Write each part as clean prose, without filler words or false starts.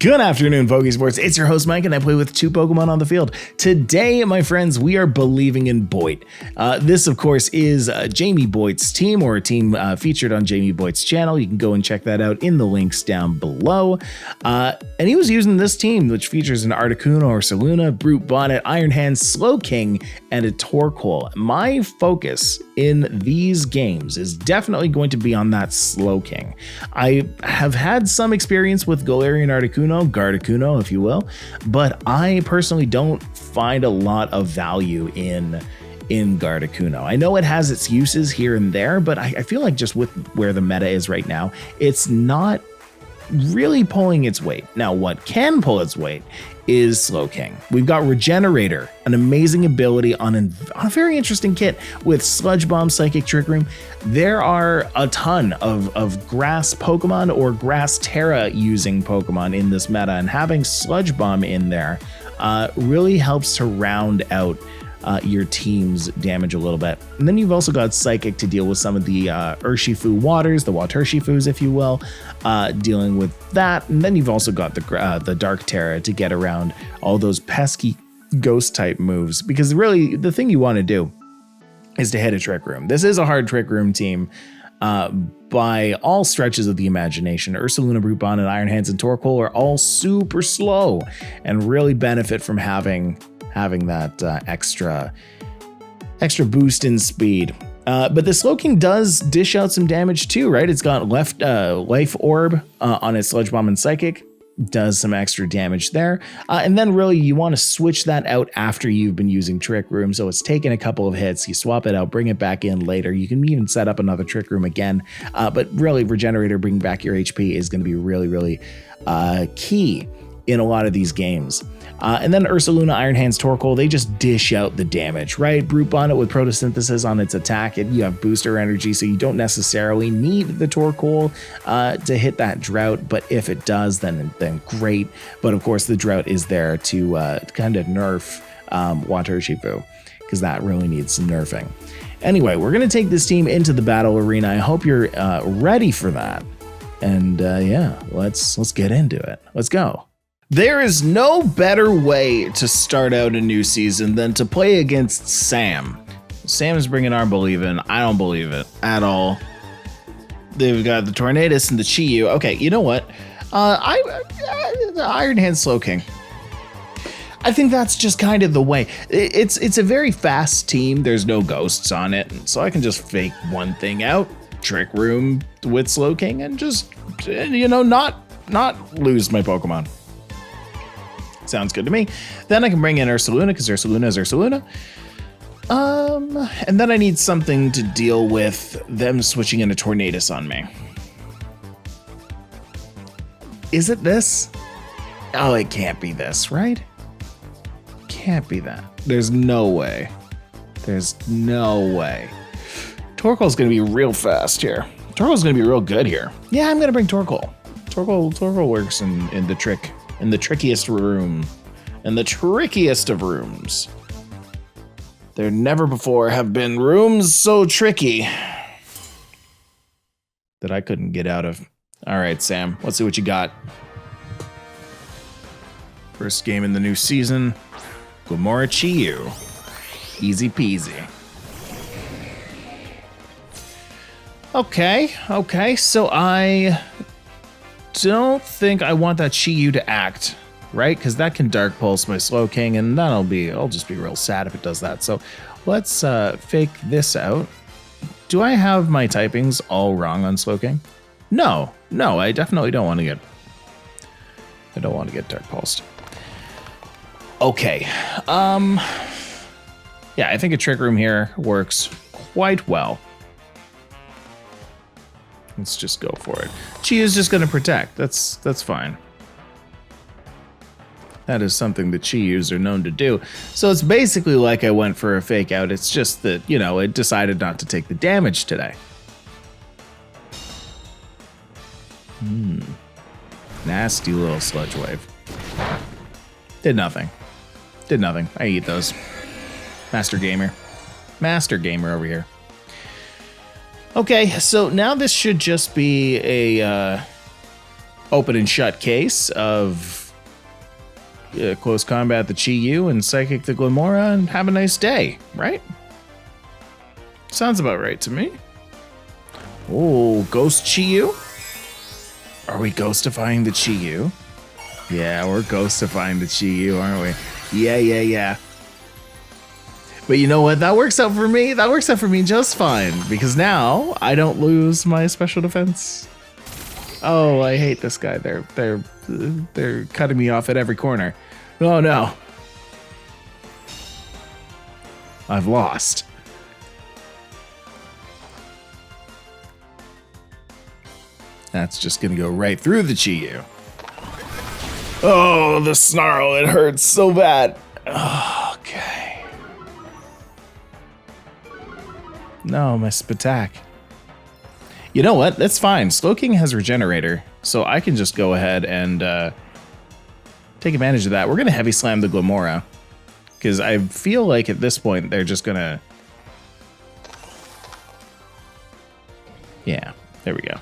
Good afternoon, Pokésports. It's your host, Mike, and I play with two Pokemon on the field. Today, my friends, we are believing in Boyd. This, of course, is Jamie Boyd's team, or a team featured on Jamie Boyd's channel. You can go and check that out in the links down below. And he was using this team, which features an Articuno, Ursaluna, Brute Bonnet, Iron Hand, Slowking, and a Torkoal. My focus in these games is definitely going to be on that Slowking. I have had some experience with Galarian Gardecuno, if you will, but I personally don't find a lot of value in Gardecuno. I know it has its uses here and there, but I feel like just with where the meta is right now, it's not really pulling its weight. Now, what can pull its weight is Slowking. We've got Regenerator, an amazing ability on a very interesting kit with Sludge Bomb, Psychic Trick Room. There are a ton of grass Pokemon or grass Tera using Pokemon in this meta, and having Sludge Bomb in there really helps to round out your team's damage a little bit. And then you've also got Psychic to deal with some of the Urshifu waters, the Watershifus, if you will, dealing with that. And then you've also got the Dark Tera to get around all those pesky ghost type moves, because really the thing you want to do is to hit a Trick Room. This is a hard Trick Room team by all stretches of the imagination. Ursaluna, Brute Bonnet, Iron Hands, and Torkoal are all super slow and really benefit from having that extra boost in speed. But the Slowking does dish out some damage too, right? It's got Life Orb on its Sludge Bomb and Psychic. Does some extra damage there. And then really you want to switch that out after you've been using Trick Room. So it's taken a couple of hits, you swap it out, bring it back in later. You can even set up another Trick Room again. But really Regenerator, bringing back your HP is going to be really, really key in a lot of these games. And then Ursaluna, Iron Hands, Torkoal, they just dish out the damage, right? Brute Bonnet with Photosynthesis on its attack, you have booster energy, so you don't necessarily need the Torkoal to hit that drought, but if it does, then great. But of course, the drought is there to kind of nerf Watershifu, because that really needs some nerfing. Anyway, we're going to take this team into the battle arena. I hope you're ready for that. And yeah, let's get into it. Let's go. There is no better way to start out a new season than to play against Sam. Sam is bringing our believe in. I don't believe it at all. They've got the Tornadus and the Chi-Yu. Okay, you know what? The Iron Hand Slowking. I think that's just kind of the way. It's a very fast team. There's no ghosts on it, so I can just fake one thing out, Trick Room with Slowking, and just not lose my Pokemon. Sounds good to me. Then I can bring in Ursaluna, because Ursaluna is Ursaluna. And then I need something to deal with them switching into Tornadus on me. Is it this? Oh, it can't be this, right? Can't be that. There's no way. There's no way. Torkoal's gonna be real fast here. Torkoal's gonna be real good here. Yeah, I'm gonna bring Torkoal. Torkoal works in the trickiest room. In the trickiest of rooms. There never before have been rooms so tricky that I couldn't get out of. All right, Sam, let's see what you got. First game in the new season. Glamora Chi-Yu. Easy peasy. Okay, so I don't think I want that Chi-Yu to act, right? Because that can Dark Pulse my Slowking, and I'll just be real sad if it does that. So let's fake this out. Do I have my typings all wrong on Slowking? No, I definitely don't want to get. I don't want to get Dark Pulsed. Okay, yeah, I think a Trick Room here works quite well. Let's just go for it. Chi-Yu's just going to protect. That's fine. That is something that Chi-Yus are known to do. So it's basically like I went for a fake out. It's just that, it decided not to take the damage today. Nasty little Sludge Wave. Did nothing. I eat those. Master Gamer over here. Okay, so now this should just be a open and shut case of close combat the Chi-Yu and psychic the Glimmora and have a nice day, right? Sounds about right to me. Oh, Ghost Chi-Yu? Are we ghostifying the Chi-Yu? Yeah, we're ghostifying the Chi-Yu, aren't we? Yeah. But you know what? That works out for me. That works out for me just fine. Because now I don't lose my special defense. Oh, I hate this guy. They're cutting me off at every corner. Oh no. I've lost. That's just gonna go right through the Chi-Yu. Oh, the snarl, it hurts so bad. Okay. No, my Spatak. You know what? That's fine. Slowking has Regenerator, so I can just go ahead and take advantage of that. We're gonna Heavy Slam the Glimmora, because I feel like at this point they're just gonna... Yeah, there we go.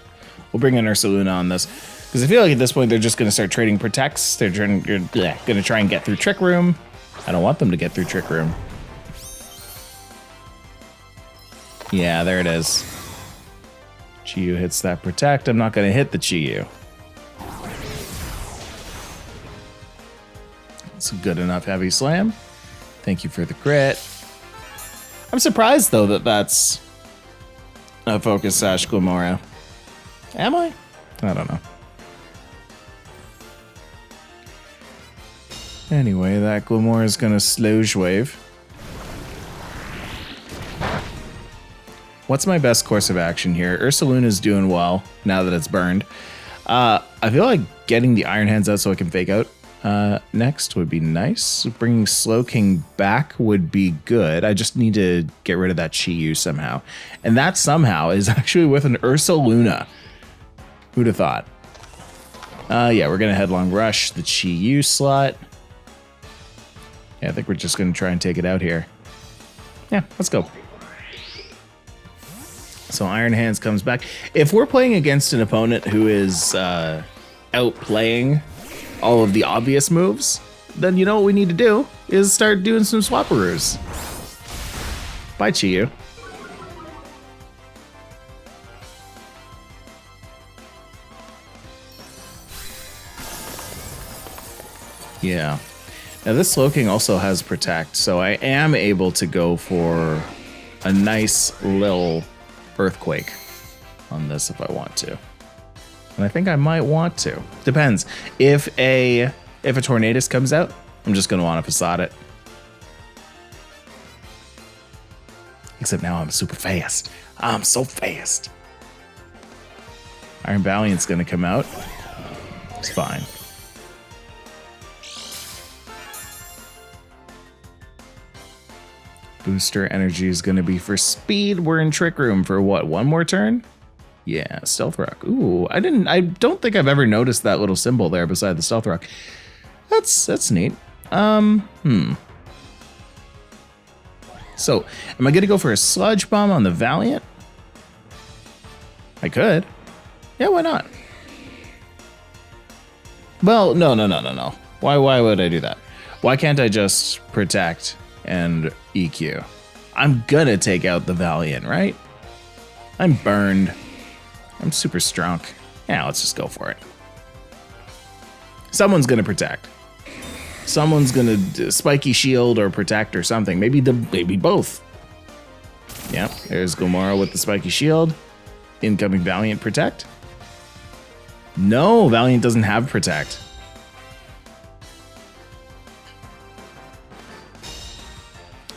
We'll bring in Ursaluna on this. Because I feel like at this point they're just going to start trading protects. They're going to try and get through Trick Room. I don't want them to get through Trick Room. Yeah, there it is. Chi-Yu hits that protect. I'm not going to hit the Chi-Yu. It's a good enough heavy slam. Thank you for the crit. I'm surprised though that that's a Focus Sash Glimmora. Am I? I don't know. Anyway, that Glimmora is going to Sludge Wave. What's my best course of action here? Ursaluna is doing well now that it's burned. I feel like getting the Iron Hands out so I can fake out next would be nice. Bringing Slowking back would be good. I just need to get rid of that Chi-Yu somehow. And that somehow is actually with an Ursaluna. Who'd have thought? Yeah, we're going to Headlong Rush the Chi-Yu slot. Yeah, I think we're just going to try and take it out here. Yeah, let's go. So Iron Hands comes back. If we're playing against an opponent who is outplaying all of the obvious moves, then you know what we need to do is start doing some swapperoos. Bye, Chi-Yu. Yeah. Now this Slowking also has Protect, so I am able to go for a nice little Earthquake on this if I want to. And I think I might want to. Depends. If a Tornadus comes out, I'm just going to want to facade it. Except now I'm super fast. I'm so fast. Iron Valiant's going to come out. It's fine. Booster energy is going to be for speed. We're in Trick Room for what? One more turn? Yeah, Stealth Rock. Ooh, I don't think I've ever noticed that little symbol there beside the Stealth Rock. That's neat. So, am I going to go for a Sludge Bomb on the Valiant? I could. Yeah, why not? Well, no. Why would I do that? Why can't I just Protect and EQ? I'm gonna take out the Valiant, right? I'm burned. I'm super strong. Yeah, let's just go for it. Someone's gonna Protect. Someone's gonna Spiky Shield or Protect or something. Maybe both. Yeah, there's Glimmora with the Spiky Shield. Incoming Valiant Protect. No, Valiant doesn't have Protect.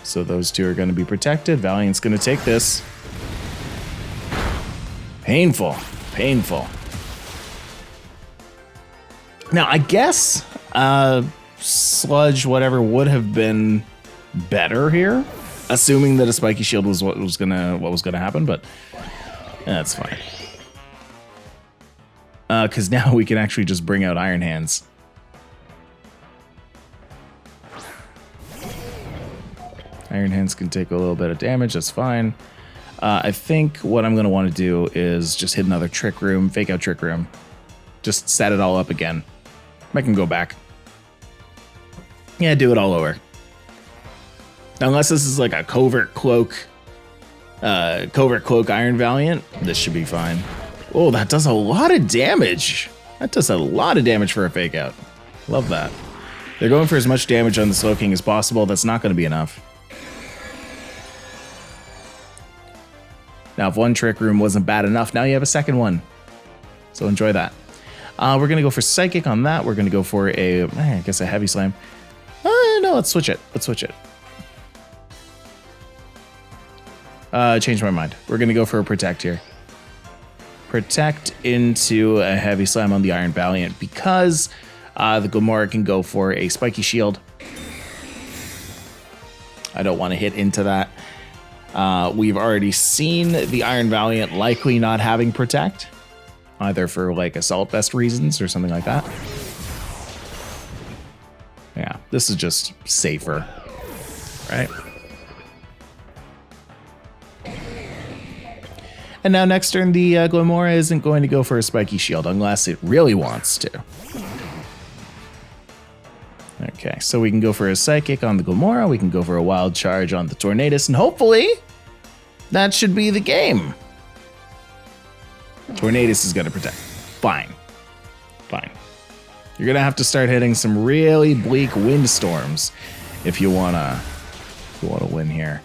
So those two are going to be protected. Valiant's going to take this. Painful. Painful. Now, I guess Sludge whatever would have been better here, assuming that a Spiky Shield was what was gonna happen, but that's fine. Because now we can actually just bring out Iron Hands. Iron Hands can take a little bit of damage, that's fine. I think what I'm going to want to do is just hit another Trick Room, fake out Trick Room. just set it all up again. I can go back. Yeah, do it all over. Unless this is like a Covert Cloak Iron Valiant, this should be fine. Oh, that does a lot of damage. That does a lot of damage for a fake out. Love that. They're going for as much damage on the Slowking as possible. That's not going to be enough. Now, if one Trick Room wasn't bad enough, now you have a second one. So enjoy that. We're going to go for Psychic on that. We're going to go for I guess a Heavy Slam. No, let's switch it. Let's switch it. Change my mind. We're going to go for a Protect here. Protect into a Heavy Slam on the Iron Valiant because the Gomora can go for a Spiky Shield. I don't want to hit into that. We've already seen the Iron Valiant likely not having Protect, either for like Assault Vest reasons or something like that. Yeah, this is just safer, right? And now next turn, the Gomora isn't going to go for a Spiky Shield unless it really wants to. Okay, so we can go for a Psychic on the Gomora, we can go for a Wild Charge on the Tornadus, and hopefully that should be the game. Tornadus is going to protect. Fine. Fine. You're going to have to start hitting some really bleak windstorms if you want to win here.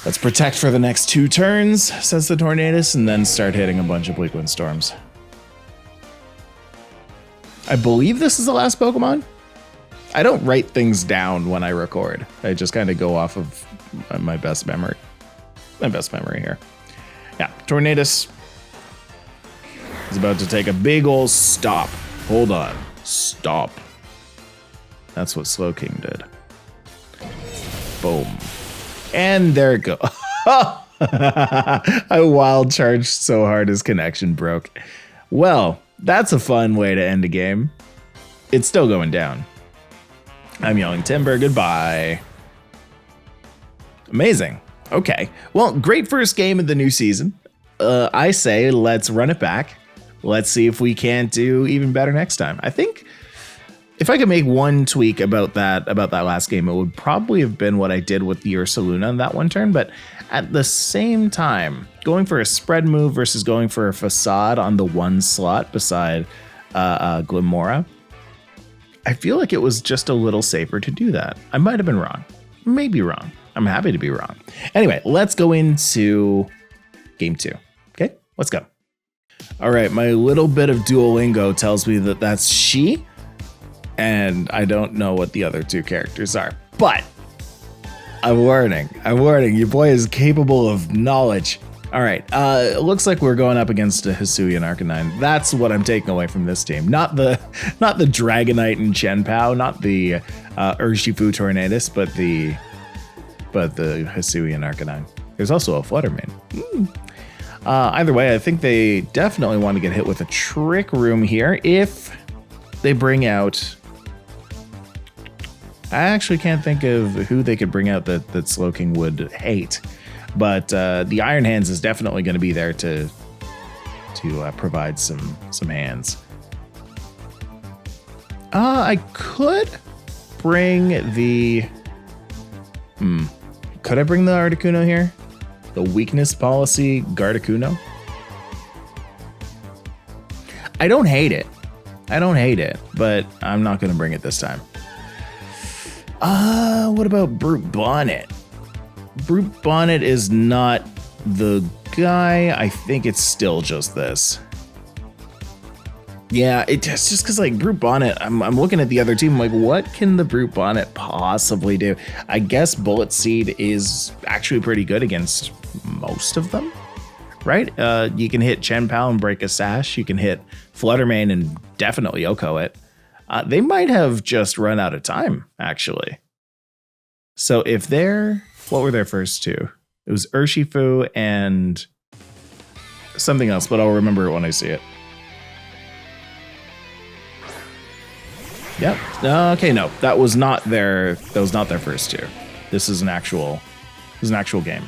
Let's protect for the next 2 turns, says the Tornadus, and then start hitting a bunch of bleak windstorms. I believe this is the last Pokemon. I don't write things down when I record. I just kind of go off of my best memory. My best memory here. Yeah, Tornadus is about to take a big ol' stop. Hold on. Stop. That's what Slowking did. Boom. And there it goes. I wild charged so hard his connection broke. Well, that's a fun way to end a game. It's still going down. I'm yelling timber, goodbye. Amazing. Okay. Well, great first game of the new season. I say let's run it back. Let's see if we can't do even better next time. I think if I could make one tweak about that last game, it would probably have been what I did with the Ursaluna in that one turn. But at the same time, going for a spread move versus going for a Facade on the one slot beside Glimora, I feel like it was just a little safer to do that. I might have been wrong. Maybe wrong. I'm happy to be wrong. Anyway, let's go into game 2. Okay, let's go. All right, my little bit of Duolingo tells me that that's she, and I don't know what the other 2 characters are, but I'm learning. Your boy is capable of knowledge. All right, it looks like we're going up against a HISUIAN Arcanine. That's what I'm taking away from this team. Not the Dragonite and Chenpao, not the Urshifu Tornadus, but the HISUIAN Arcanine. There's also a Fluttermane. Either way, I think they definitely want to get hit with a Trick Room here if they bring out... I actually can't think of who they could bring out that Slowking would hate. But the Iron Hands is definitely going to be there to provide some hands. I could bring the... Could I bring the Articuno here? The Weakness Policy Garticuno? I don't hate it. But I'm not going to bring it this time. What about Brute Bonnet? Brute Bonnet is not the guy. I think it's still just this. Yeah, it's just because like Brute Bonnet, I'm looking at the other team, I'm like, what can the Brute Bonnet possibly do? I guess Bullet Seed is actually pretty good against most of them, right? You can hit Chenpao and break a Sash. You can hit Fluttermane and definitely Oko it. They might have just run out of time, actually. So if they're... What were their first 2? It was Urshifu and something else, but I'll remember it when I see it. Yep. Okay, no. That was not their first 2. This is an actual game.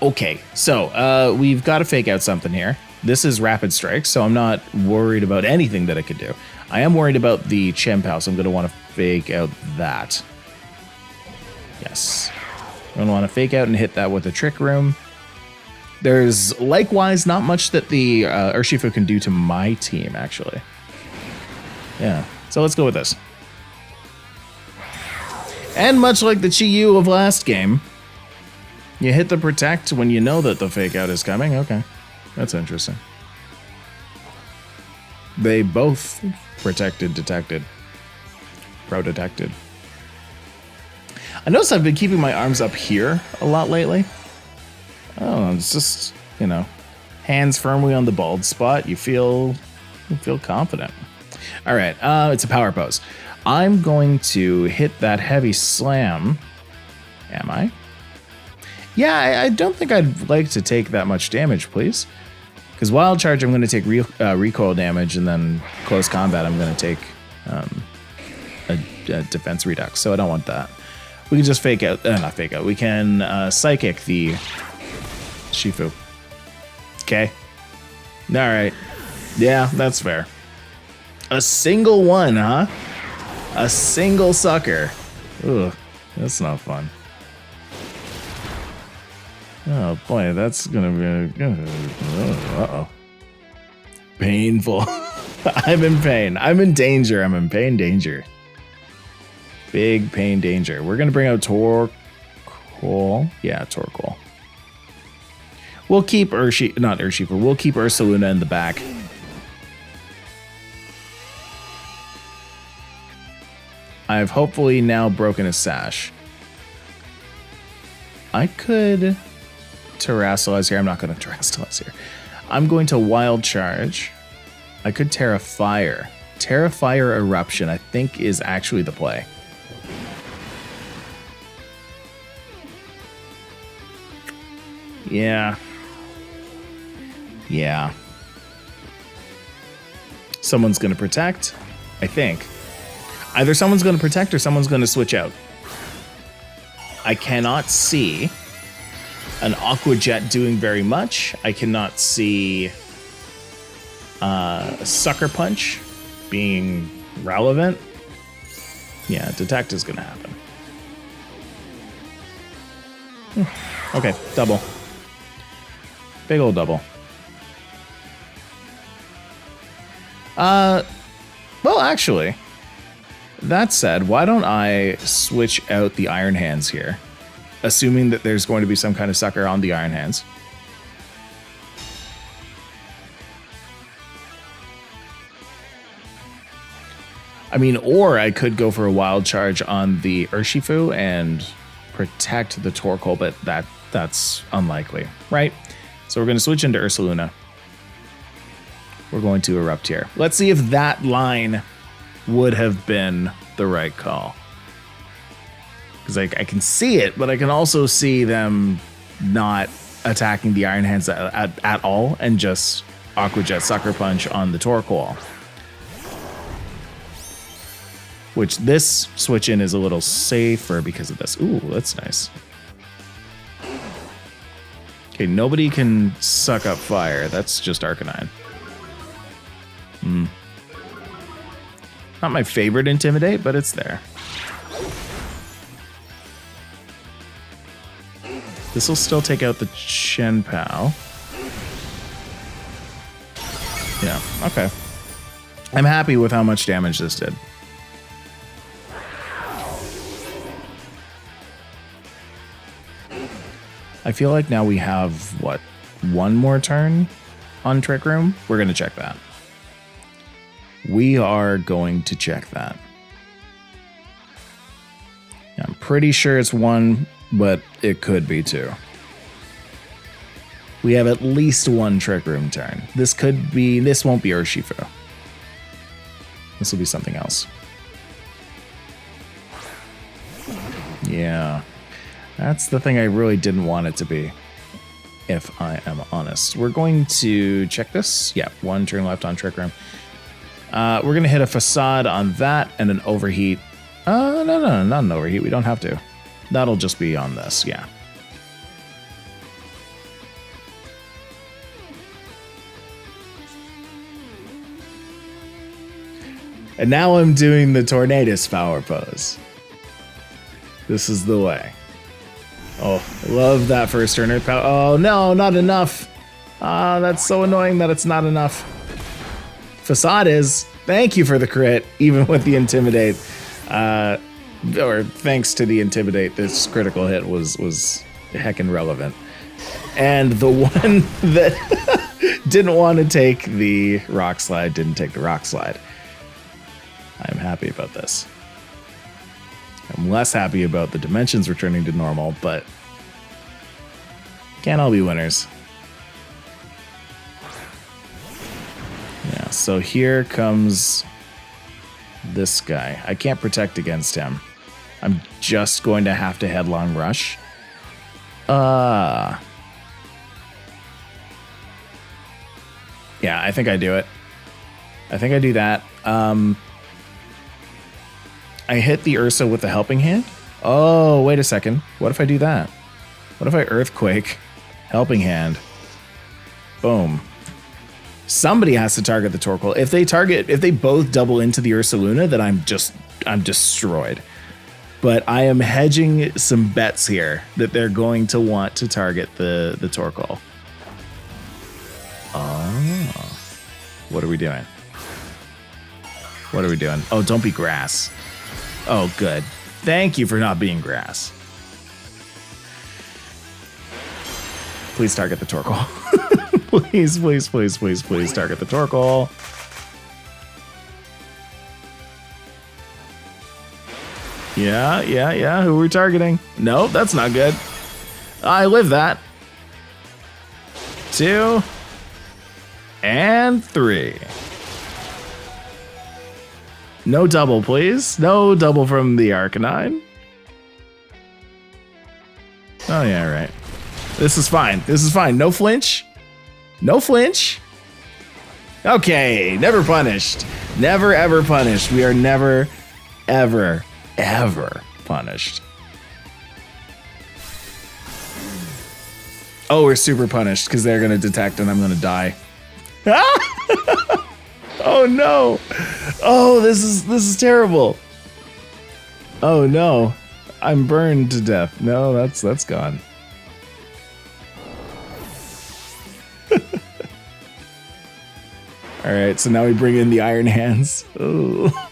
Okay, so we've got to fake out something here. This is Rapid Strike, so I'm not worried about anything that it could do. I am worried about the Chien-Pao, so I'm going to want to fake out that. Yes. I'm going to want to fake out and hit that with a Trick Room. There's likewise not much that the Urshifu can do to my team, actually. Yeah, so let's go with this. And much like the Chi-Yu of last game, you hit the Protect when you know that the fake out is coming. Okay, that's interesting. They both protected, detected. Pro-detected. I notice I've been keeping my arms up here a lot lately. Oh, it's just, you know, hands firmly on the bald spot. You feel confident. All right, it's a power pose. I'm going to hit that heavy slam. Am I? Yeah, I don't think I'd like to take that much damage, please. Because Wild Charge, I'm going to take recoil damage, and then close combat, I'm going to take a defense redux. So I don't want that. We can just fake out, not fake out. We can psychic the Shifu. Okay. All right. Yeah, that's fair. A single one, huh? A single sucker. Ugh, that's not fun. Oh boy, that's gonna be uh-oh. Painful. I'm in pain. I'm in danger. I'm in pain danger. Big pain danger. We're gonna bring out Torkoal. Yeah, Torkoal. We'll keep not Urshifu. We'll keep Ursaluna in the back. I've hopefully now broken his sash. I could Terrasilize here. I'm not going to Terrasilize here. I'm going to Wild Charge. I could Tera Fire. Tera Fire Eruption, I think, is actually the play. Yeah. Yeah. Someone's going to protect, I think. Either someone's going to protect or someone's going to switch out. I cannot see an Aqua Jet doing very much. I cannot see Sucker Punch being relevant. Yeah, Detect is going to happen. Okay, double. Big old double. Well, actually, that said, why don't I switch out the Iron Hands here? Assuming that there's going to be some kind of sucker on the Iron Hands. I mean, or I could go for a Wild Charge on the Urshifu and protect the Torkoal, but that's unlikely, right? So we're going to switch into Ursaluna. We're going to Erupt here. Let's see if that line would have been the right call. Because I can see it, but I can also see them not attacking the Iron Hands at all and just Aqua Jet Sucker Punch on the Torkoal. Which this switch in is a little safer because of this. Ooh, that's nice. Okay, nobody can suck up fire. That's just Arcanine. Not my favorite Intimidate, but it's there. This will still take out the Chien-Pao. Yeah, okay. I'm happy with how much damage this did. I feel like now we have, what, one more turn on Trick Room? We're going to check that. We are going to check that. I'm pretty sure it's one, but it could be two. We have at least one Trick Room turn. This won't be Urshifu. This will be something else. Yeah. That's the thing I really didn't want it to be, if I am honest. We're going to check this. Yeah, one turn left on Trick Room. We're going to hit a Facade on that and an Overheat. No, not an Overheat. We don't have to. That'll just be on this, yeah. And now I'm doing the Tornadus power pose. This is the way. Oh, love that first turn Earth power. Oh no, not enough. That's so annoying that it's not enough. Facade is. Thank you for the crit, even with the Intimidate. Or thanks to the Intimidate, this critical hit was heckin' relevant. And the one that didn't want to take the Rock Slide didn't take the Rock Slide. I'm happy about this. I'm less happy about the dimensions returning to normal, but can't all be winners. Yeah, so here comes this guy. I can't protect against him. I'm just going to have to headlong rush. Yeah, I think I do it. I think I do that. I hit the Ursa with the helping hand. Oh, wait a second. What if I do that? What if I Earthquake, helping hand? Boom. Somebody has to target the Torkoal. If they both double into the Ursaluna, then I'm destroyed. But I am hedging some bets here that they're going to want to target the Torkoal. Oh. What are we doing? What are we doing? Oh, don't be grass. Oh, good. Thank you for not being grass. Please target the Torkoal. Please, please, please, please, please target the Torkoal. Yeah. Who are we targeting? No, that's not good. I live that. 2 and 3. No double, please. No double from the Arcanine. Oh, yeah, right. This is fine. This is fine. No flinch. No flinch. Okay, never punished. Never, ever punished. We are never, ever, ever punished. Oh, we're super punished because they're going to detect and I'm going to die. Oh, no. Oh, this is terrible. Oh, no. I'm burned to death. No, that's gone. All right, so now we bring in the Iron Hands. Oh.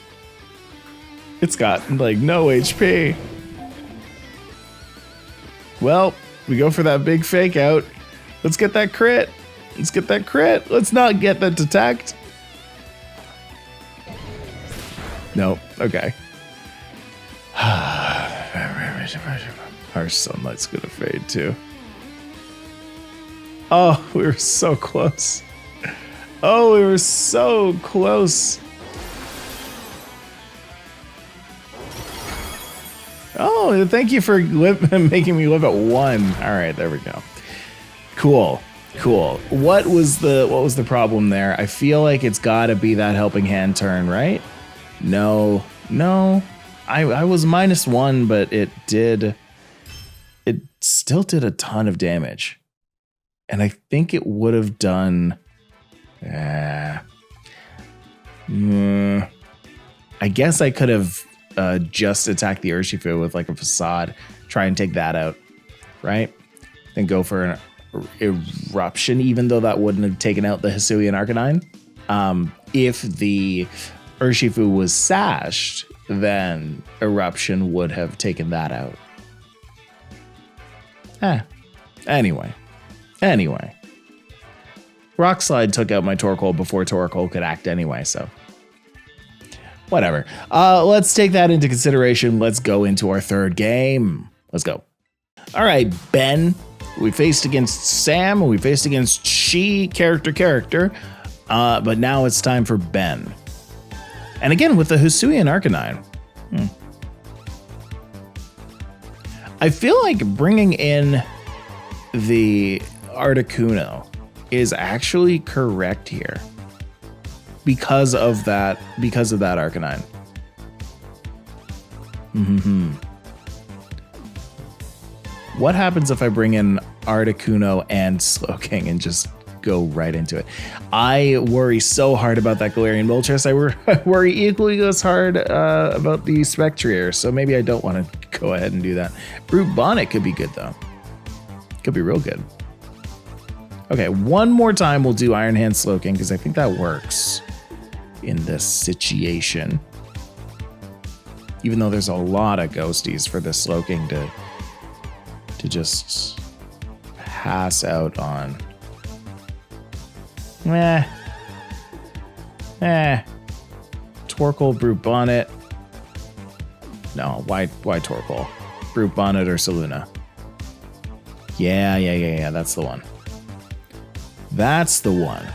It's got, like, no HP. Well, we go for that big fake out. Let's get that crit. Let's get that crit. Let's not get that detect. No, okay. Our Sunlight's gonna fade too. Oh, we were so close. Oh, we were so close. Oh, thank you for making me live at 1. All right, there we go. Cool. What was the problem there? I feel like it's got to be that helping hand turn, right? No. I was -1, but it still did a ton of damage. And I think it would have done I guess I could have just attacked the Urshifu with like a Facade, try and take that out, right? Then go for an Eruption, even though that wouldn't have taken out the Hisuian Arcanine. If the Urshifu was sashed, then Eruption would have taken that out. Anyway. Rock Slide took out my Torkoal before Torkoal could act anyway, so whatever. Let's take that into consideration. Let's go into our third game. Let's go. All right, Ben. We faced against Sam, and we faced against She, character. But now it's time for Ben. And again, with the Hisuian Arcanine. I feel like bringing in the Articuno is actually correct here. Because of that Arcanine. What happens if I bring in Articuno and Slowking and just go right into it. I worry so hard about that Galarian Moltres. I worry equally as hard about the Spectrier, so maybe I don't want to go ahead and do that. Brute Bonnet could be good, though. Could be real good. Okay, one more time we'll do Iron Hand Slowking, because I think that works in this situation. Even though there's a lot of ghosties for this Slowking to just pass out on. Torkoal, Brute Bonnet. No, why Torkoal? Brute Bonnet or Ursaluna. Yeah, that's the one. That's the one.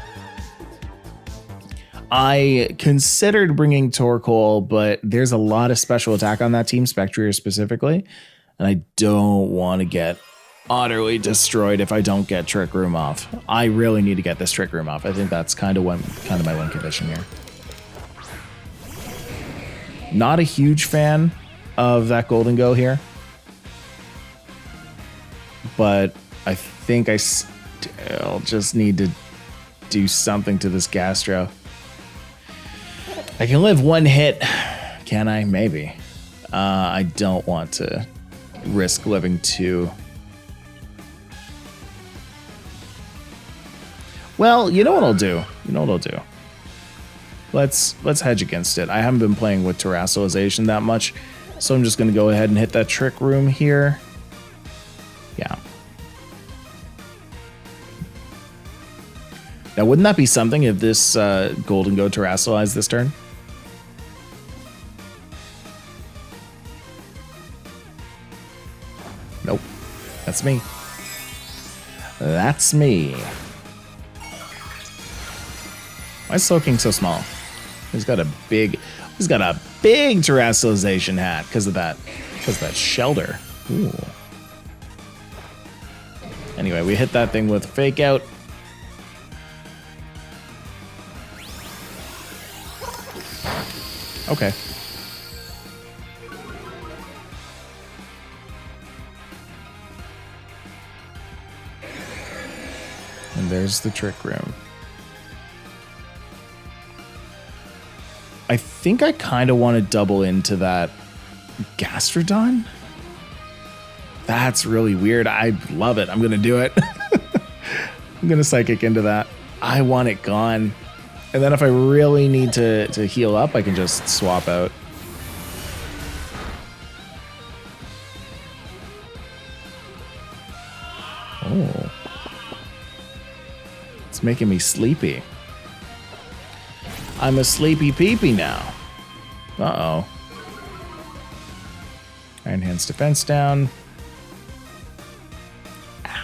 I considered bringing Torkoal, but there's a lot of special attack on that team, Spectrier specifically, and I don't want to get utterly destroyed if I don't get Trick Room off. I really need to get this Trick Room off. I think that's kind of my win condition here. Not a huge fan of that Golden Go here, but I think I still just need to do something to this Gastro. I can live one hit, can I? Maybe. I don't want to risk living two. Well, you know what I'll do. Let's hedge against it. I haven't been playing with Terrestrialization that much, so I'm just going to go ahead and hit that Trick Room here. Yeah. Now, wouldn't that be something if this Golden Go Terrestrialized this turn? Nope. That's me. That's me. Why is Slowking so small? He's got a big Terrestrialization hat because of that shelter. Ooh. Anyway, we hit that thing with Fake Out. Okay. And there's the Trick Room. I think I kind of want to double into that Gastrodon. That's really weird. I love it. I'm going to do it. I'm going to Psychic into that. I want it gone. And then if I really need to heal up, I can just swap out. Oh. It's making me sleepy. I'm a sleepy peepee now. Uh-oh. Iron Hand's defense down.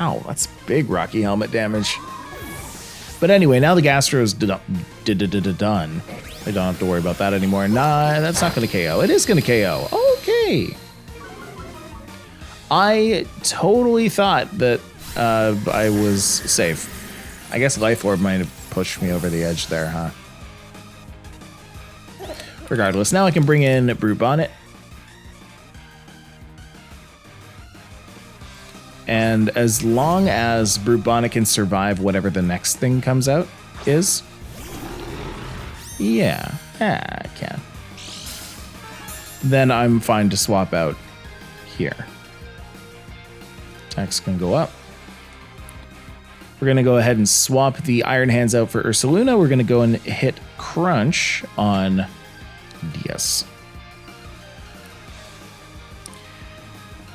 Ow, that's big Rocky Helmet damage. But anyway, now the Gastro is done. I don't have to worry about that anymore. Nah, that's not going to KO. It is going to KO. Okay. I totally thought that I was safe. I guess Life Orb might have pushed me over the edge there, huh? Regardless, now I can bring in Brute Bonnet. And as long as Brute Bonnet can survive whatever the next thing comes out is, yeah, I can. Then I'm fine to swap out here. Attacks can go up. We're going to go ahead and swap the Iron Hands out for Ursaluna. We're going to go and hit Crunch on DS.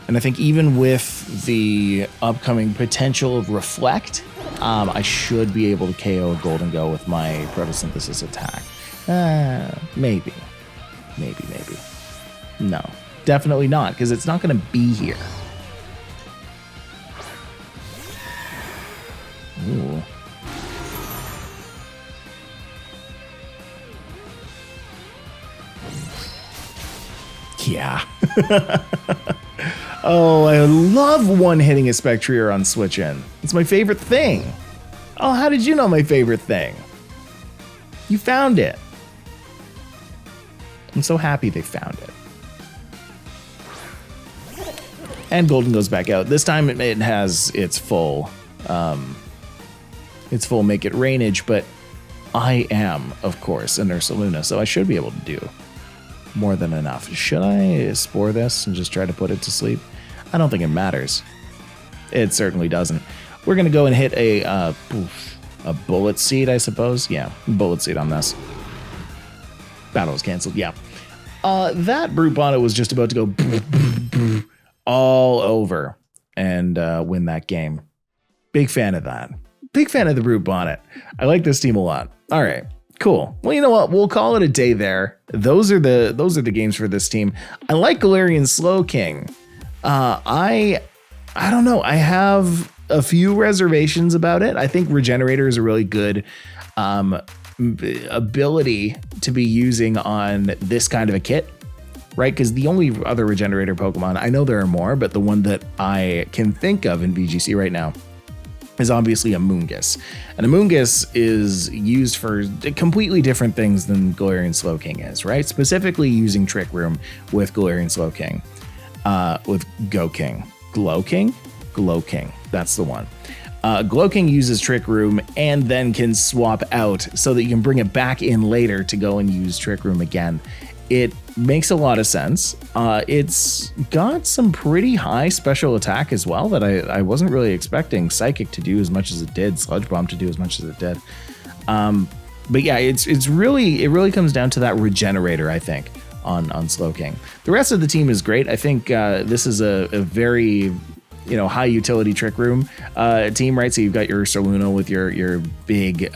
And I think even with the upcoming potential of Reflect, I should be able to KO a Golden Go with my Photosynthesis attack. Maybe. No, definitely not, because it's not going to be here. Ooh. Yeah. Oh, I love one-hitting a Spectrier on Switch In. It's my favorite thing. Oh, how did you know my favorite thing? You found it. I'm so happy they found it. And Golden goes back out. This time it has its full its full Make It Rainage, but I am, of course, an Ursaluna, so I should be able to do more than enough. Should I spore this and just try to put it to sleep? I don't think it matters. It certainly doesn't. We're going to go and hit a bullet seed, I suppose. Yeah, bullet seed on this. Battle was canceled, yeah. That Brute Bonnet was just about to go all over and win that game. Big fan of that. Big fan of the Brute Bonnet. I like this team a lot. All right. Cool. Well, you know what? We'll call it a day there. Those are the games for this team. I like Galarian Slowking. I don't know. I have a few reservations about it. I think Regenerator is a really good ability to be using on this kind of a kit, right? Because the only other Regenerator Pokemon, I know there are more, but the one that I can think of in VGC right now is obviously a Moongus. And a Moongus is used for completely different things than Galarian Slowking is, right? Specifically using Trick Room with Galarian Slowking, with Goking. Glowking, that's the one. Glowking uses Trick Room and then can swap out so that you can bring it back in later to go and use Trick Room again. It makes a lot of sense. It's got some pretty high special attack as well that I wasn't really expecting Psychic to do as much as it did, Sludge Bomb to do as much as it did. But yeah, it really comes down to that Regenerator, I think, on Slowking. The rest of the team is great. I think this is a very high utility Trick Room team, right? So you've got your Ursaluna with your big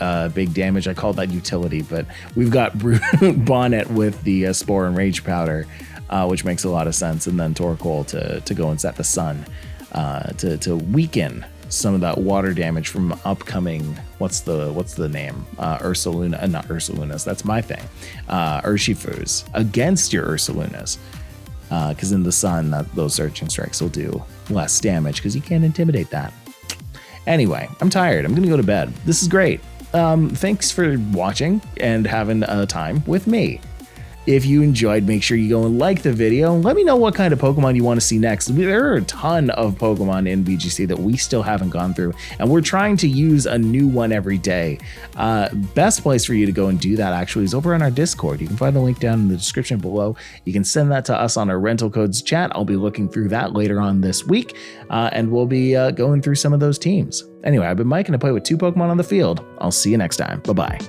damage. I call that utility, but we've got Brute Bonnet with the Spore and Rage Powder, which makes a lot of sense, and then Torkoal to go and set the sun to weaken some of that water damage from upcoming, what's the name? Ursaluna, not Ursalunas, that's my thing. Urshifus against your Ursalunas. Because in the sun, those Searching Strikes will do less damage because you can't intimidate that. Anyway, I'm tired. I'm going to go to bed. This is great. Thanks for watching and having a time with me. If you enjoyed, make sure you go and like the video. Let me know what kind of Pokemon you want to see next. There are a ton of Pokemon in VGC that we still haven't gone through, and we're trying to use a new one every day. Best place for you to go and do that actually is over on our Discord. You can find the link down in the description below. You can send that to us on our Rental Codes chat. I'll be looking through that later on this week, and we'll be going through some of those teams. Anyway, I've been Mike, and I play with 2 Pokemon on the field. I'll see you next time. Bye-bye.